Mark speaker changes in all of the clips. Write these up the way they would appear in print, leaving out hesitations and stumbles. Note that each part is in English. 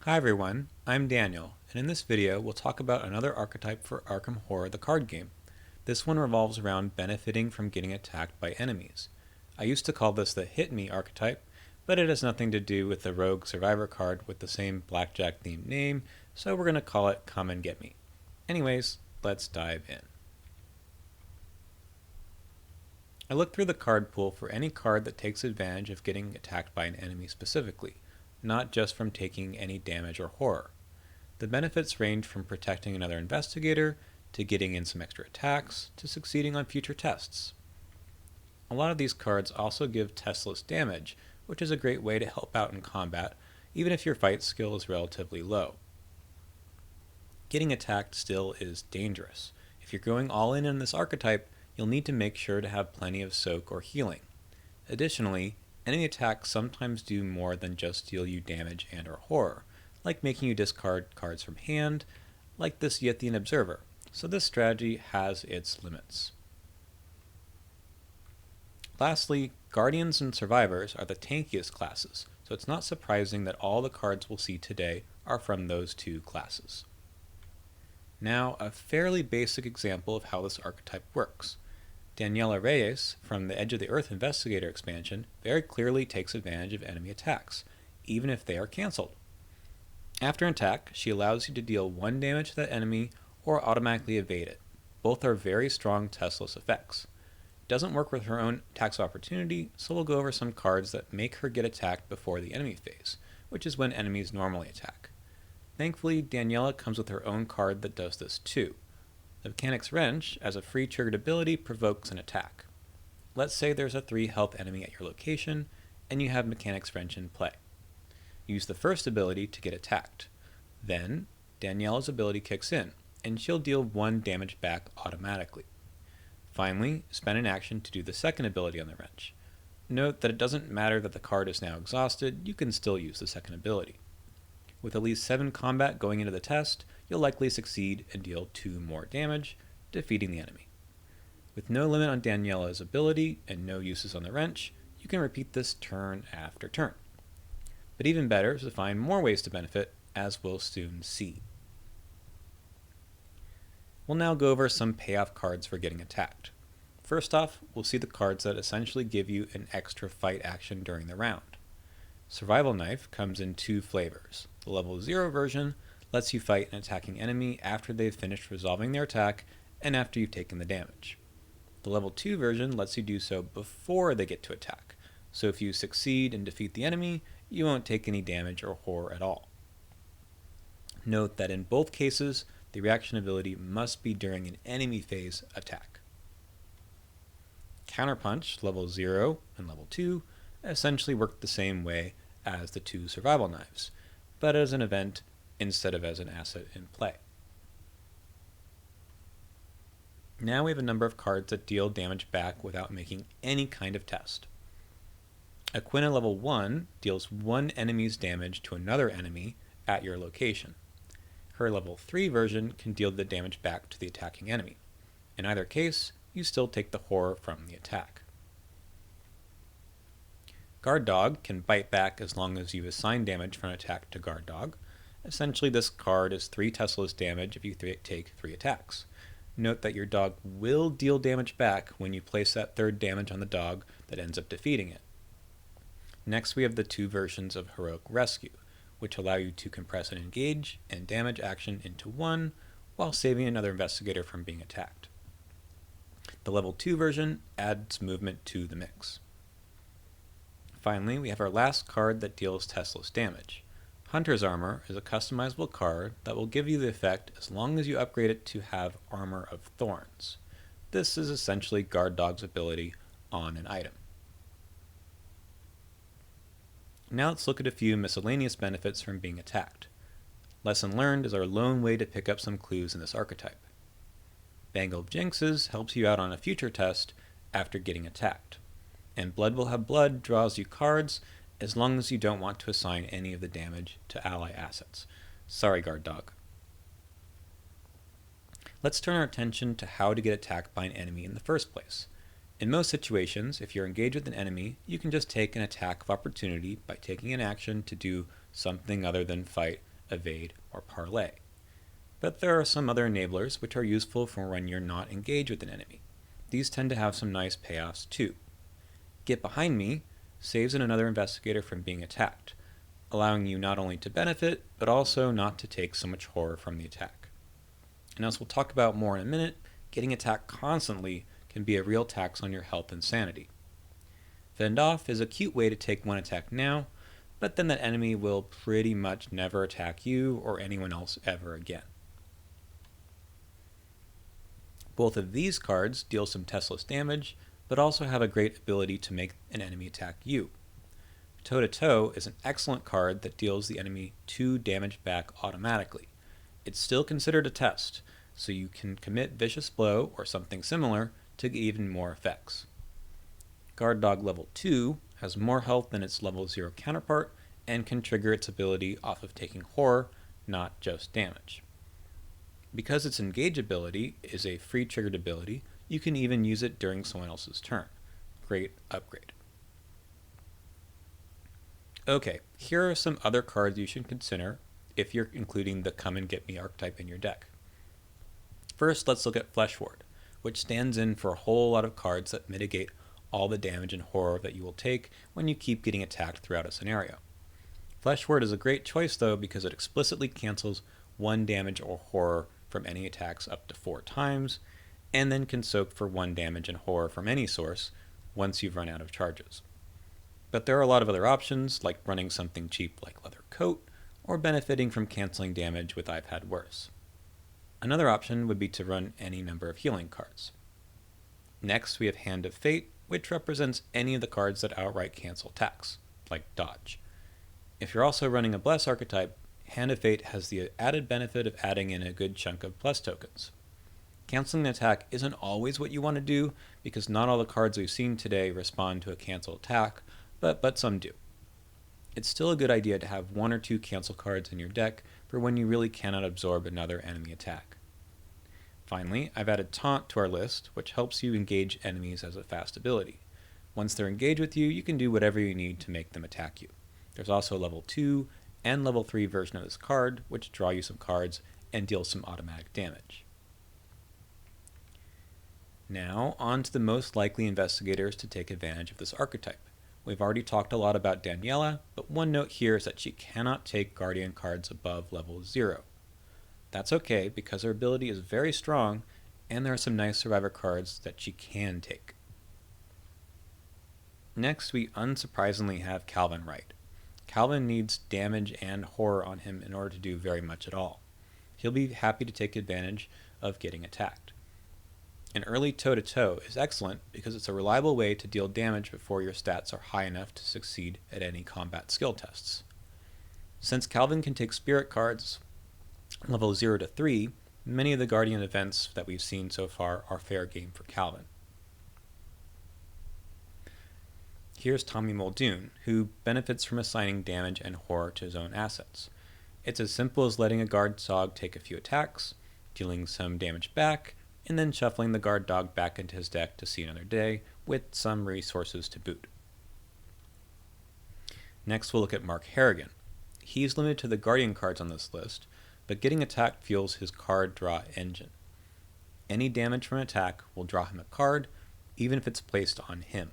Speaker 1: Hi everyone, I'm Daniel, and in this video we'll talk about another archetype for Arkham Horror the card game. This one revolves around benefiting from getting attacked by enemies. I used to call this the Hit Me archetype, but it has nothing to do with the Rogue Survivor card with the same blackjack themed name, so we're going to call it Come and Get Me. Anyways, let's dive in. I looked through the card pool for any card that takes advantage of getting attacked by an enemy specifically, not just from taking any damage or horror. The benefits range from protecting another investigator, to getting in some extra attacks, to succeeding on future tests. A lot of these cards also give testless damage, which is a great way to help out in combat, even if your fight skill is relatively low. Getting attacked still is dangerous. If you're going all in this archetype, you'll need to make sure to have plenty of soak or healing. Additionally, enemy attacks sometimes do more than just deal you damage and or horror, like making you discard cards from hand, like this Yethian Observer, so this strategy has its limits. Lastly, Guardians and Survivors are the tankiest classes, so it's not surprising that all the cards we'll see today are from those two classes. Now, a fairly basic example of how this archetype works. Daniela Reyes, from the Edge of the Earth Investigator expansion, very clearly takes advantage of enemy attacks, even if they are cancelled. After an attack, she allows you to deal 1 damage to that enemy or automatically evade it. Both are very strong testless effects. It doesn't work with her own attacks of opportunity, so we'll go over some cards that make her get attacked before the enemy phase, which is when enemies normally attack. Thankfully, Daniela comes with her own card that does this too. The Mechanic's Wrench, as a free triggered ability, provokes an attack. Let's say there's a 3 health enemy at your location, and you have Mechanic's Wrench in play. Use the first ability to get attacked. Then, Daniela's ability kicks in, and she'll deal 1 damage back automatically. Finally, spend an action to do the second ability on the wrench. Note that it doesn't matter that the card is now exhausted, you can still use the second ability. With at least 7 combat going into the test, you'll likely succeed and deal 2 more damage, defeating the enemy. With no limit on Daniela's ability and no uses on the wrench, you can repeat this turn after turn. But even better is to find more ways to benefit, as we'll soon see. We'll now go over some payoff cards for getting attacked. First off, we'll see the cards that essentially give you an extra fight action during the round. Survival Knife comes in 2 flavors. The level 0 version lets you fight an attacking enemy after they've finished resolving their attack and after you've taken the damage. The level 2 version lets you do so before they get to attack, so if you succeed and defeat the enemy, you won't take any damage or horror at all. Note that in both cases, the reaction ability must be during an enemy phase attack. Counterpunch, level 0 and level 2, essentially work the same way as the 2 survival knives, but as an event instead of as an asset in play. Now we have a number of cards that deal damage back without making any kind of test. Aquina level 1 deals 1 enemy's damage to another enemy at your location. Her level 3 version can deal the damage back to the attacking enemy. In either case, you still take the horror from the attack. Guard Dog can bite back as long as you assign damage from an attack to Guard Dog. Essentially, this card is 3 testless damage if you take 3 attacks. Note that your dog will deal damage back when you place that 3rd damage on the dog that ends up defeating it. Next, we have the 2 versions of Heroic Rescue, which allow you to compress an engage and damage action into 1 while saving another investigator from being attacked. The level 2 version adds movement to the mix. Finally, we have our last card that deals testless damage. Hunter's Armor is a customizable card that will give you the effect as long as you upgrade it to have Armor of Thorns. This is essentially Guard Dog's ability on an item. Now let's look at a few miscellaneous benefits from being attacked. Lesson Learned is our lone way to pick up some clues in this archetype. Bangle of Jinxes helps you out on a future test after getting attacked. And Blood Will Have Blood draws you cards as long as you don't want to assign any of the damage to ally assets. Sorry, Guard Dog. Let's turn our attention to how to get attacked by an enemy in the first place. In most situations, if you're engaged with an enemy, you can just take an attack of opportunity by taking an action to do something other than fight evade, or parlay. But there are some other enablers which are useful for when you're not engaged with an enemy. These tend to have some nice payoffs too. Get behind me saves another investigator from being attacked, allowing you not only to benefit, but also not to take so much horror from the attack. And as we'll talk about more in a minute, getting attacked constantly can be a real tax on your health and sanity. Fend off is a cute way to take one attack now, but then that enemy will pretty much never attack you or anyone else ever again. Both of these cards deal some testless damage, but also have a great ability to make an enemy attack you. Toe-to-Toe is an excellent card that deals the enemy 2 damage back automatically. It's still considered a test, so you can commit Vicious Blow or something similar to get even more effects. Guard Dog level 2 has more health than its level 0 counterpart and can trigger its ability off of taking horror, not just damage. Because its engage ability is a free triggered ability, you can even use it during someone else's turn. Great upgrade. Okay, here are some other cards you should consider if you're including the Come and Get Me archetype in your deck. First, let's look at Fleshward, which stands in for a whole lot of cards that mitigate all the damage and horror that you will take when you keep getting attacked throughout a scenario. Fleshward is a great choice though because it explicitly cancels 1 damage or horror from any attacks up to 4 times, and then can soak for 1 damage and horror from any source once you've run out of charges. But there are a lot of other options, like running something cheap like Leather Coat, or benefiting from canceling damage with I've Had Worse. Another option would be to run any number of healing cards. Next, we have Hand of Fate, which represents any of the cards that outright cancel attacks, like Dodge. If you're also running a Bless archetype, Hand of Fate has the added benefit of adding in a good chunk of Bless tokens. Canceling an attack isn't always what you want to do, because not all the cards we've seen today respond to a cancel attack, but some do. It's still a good idea to have 1 or 2 cancel cards in your deck for when you really cannot absorb another enemy attack. Finally, I've added Taunt to our list, which helps you engage enemies as a fast ability. Once they're engaged with you, you can do whatever you need to make them attack you. There's also a level 2 and level 3 version of this card, which draw you some cards and deal some automatic damage. Now, on to the most likely investigators to take advantage of this archetype. We've already talked a lot about Daniela, but one note here is that she cannot take Guardian cards above level 0. That's okay, because her ability is very strong, and there are some nice survivor cards that she can take. Next, we unsurprisingly have Calvin Wright. Calvin needs damage and horror on him in order to do very much at all. He'll be happy to take advantage of getting attacked. An early toe-to-toe is excellent because it's a reliable way to deal damage before your stats are high enough to succeed at any combat skill tests. Since Calvin can take spirit cards level 0 to 3, many of the Guardian events that we've seen so far are fair game for Calvin. Here's Tommy Muldoon, who benefits from assigning damage and horror to his own assets. It's as simple as letting a guard dog take a few attacks, dealing some damage back, and then shuffling the guard dog back into his deck to see another day, with some resources to boot. Next we'll look at Mark Harrigan. He's limited to the Guardian cards on this list, but getting attacked fuels his card draw engine. Any damage from an attack will draw him a card, even if it's placed on him.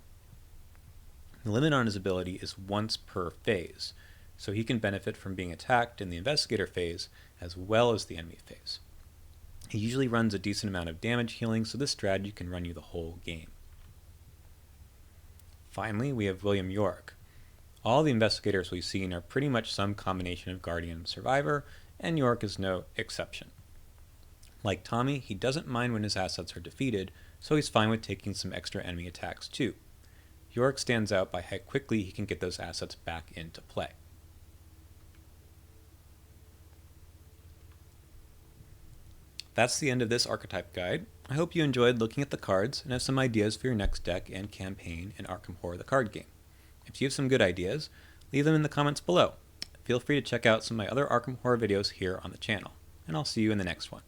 Speaker 1: The limit on his ability is once per phase, so he can benefit from being attacked in the investigator phase as well as the enemy phase. He usually runs a decent amount of damage healing, so this strategy can run you the whole game. Finally, we have William York. All the investigators we've seen are pretty much some combination of Guardian and Survivor, and York is no exception. Like Tommy, he doesn't mind when his assets are defeated, so he's fine with taking some extra enemy attacks too. York stands out by how quickly he can get those assets back into play. That's the end of this archetype guide. I hope you enjoyed looking at the cards and have some ideas for your next deck and campaign in Arkham Horror the card game. If you have some good ideas, leave them in the comments below. Feel free to check out some of my other Arkham Horror videos here on the channel, and I'll see you in the next one.